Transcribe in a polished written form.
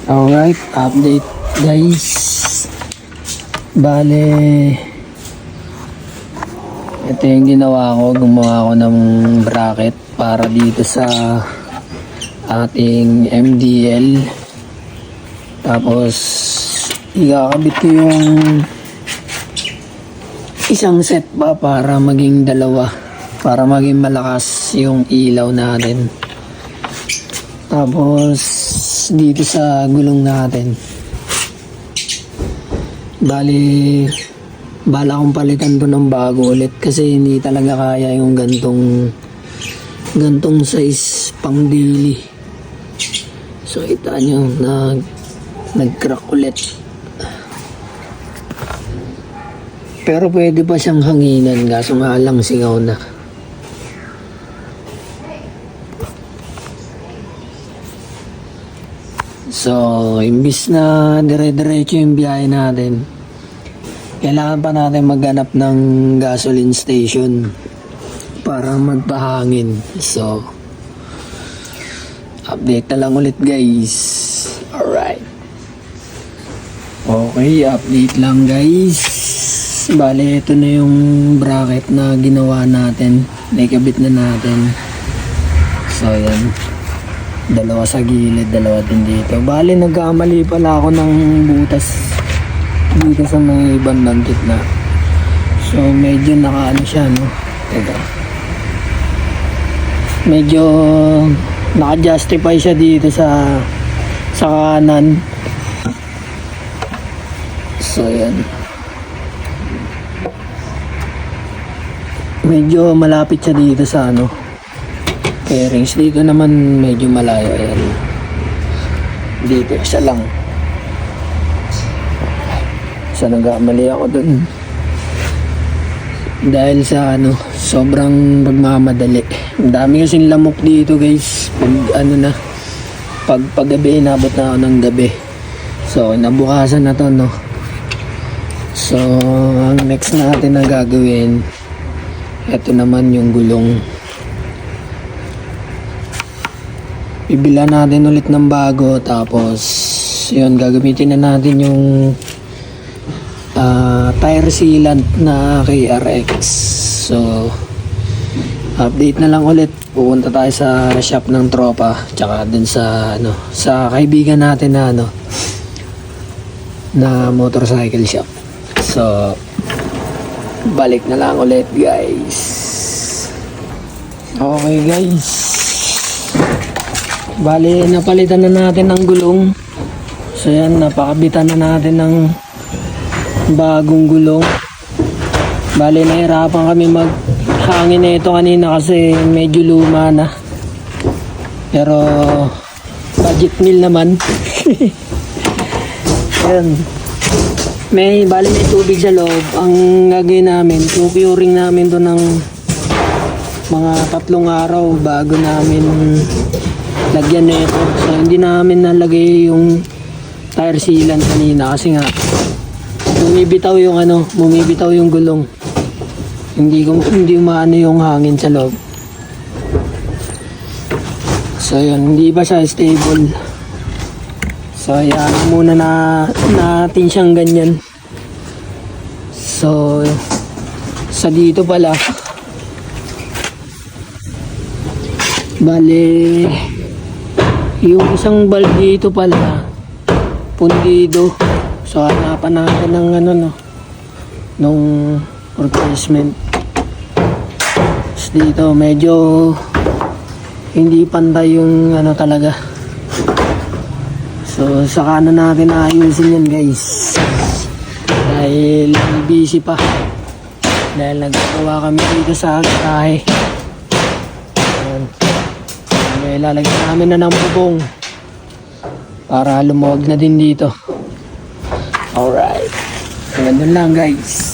Alright, update guys. Bale, ito yung ginawa ko. Gumawa ko ng bracket para dito sa ating MDL. Tapos, ikakabit ko yung isang set pa para maging dalawa. Para maging malakas yung ilaw natin. Tapos, dito sa gulong natin. Bali, bala kong palitan to ng bago ulit kasi hindi talaga kaya yung gantong size pang daily. So, kita nyo, nag-crack ulit. Pero pwede pa siyang hanginan, kaso nga lang singaw na. So, imbis na dire-diretso yung biyahe natin, kailangan pa natin maghanap ng gasoline station para magpahangin. So, update na lang ulit guys. Alright. Okay, update lang guys. Bale, ito na yung bracket na ginawa natin. Naikabit na natin. So, yan. Dalawa sa gilid, dalawa din dito. Bale, nagkamali pala ako ng butas dito sa may bandang gitna. So, medyo nakaano siya, no? Teka. Medyo naka-justify siya dito sa kanan. So, yan. Medyo malapit siya dito sa ano, fairings. Dito naman medyo malayo. Ayan. Dito isa lang. Sa nagkamali ako dun. Dahil sa ano, sobrang pagmamadali. Ang dami kasing lamok dito guys. Pag gabi, inabot na ako ng gabi. So, nabukasan na to, no? So, ang next natin na gagawin, ito naman yung gulong. Bibila natin ulit ng bago, tapos yun, gagamitin na natin yung tire sealant na KRX. So, update na lang ulit. Pupunta tayo sa shop ng tropa, tsaka dun sa sa kaibigan natin na motorcycle shop. So, balik na lang ulit guys. Okay guys, bali, napalitan na natin ng gulong. So yan, napakabitan na natin ng bagong gulong. Bali, nahirapan kami maghangin na ito kanina kasi medyo luma na. Pero budget meal naman. Yan. May tubig sa loob. Ang gagawin namin, curing namin to ng mga 3 araw bago namin lagyan na ito. So, hindi namin nalagay yung tire sealant kanina kasi nga bumibitaw yung gulong. Hindi maano yung hangin sa loob. So, yun, hindi ba siya stable? So, ayan muna natin siyang ganyan. So, sa dito pala, bale, yung isang valve dito pala pundido. So, hanapan natin ng nung replacement. So, dito medyo hindi pantay yung talaga. So, saka na natin ayusin yan guys. Dahil busy pa. Dahil nagagawa kami dito sa garahe. Ayan. May lalagyan namin na ng bubong para lumuwag na din dito. Alright. Ganun lang guys.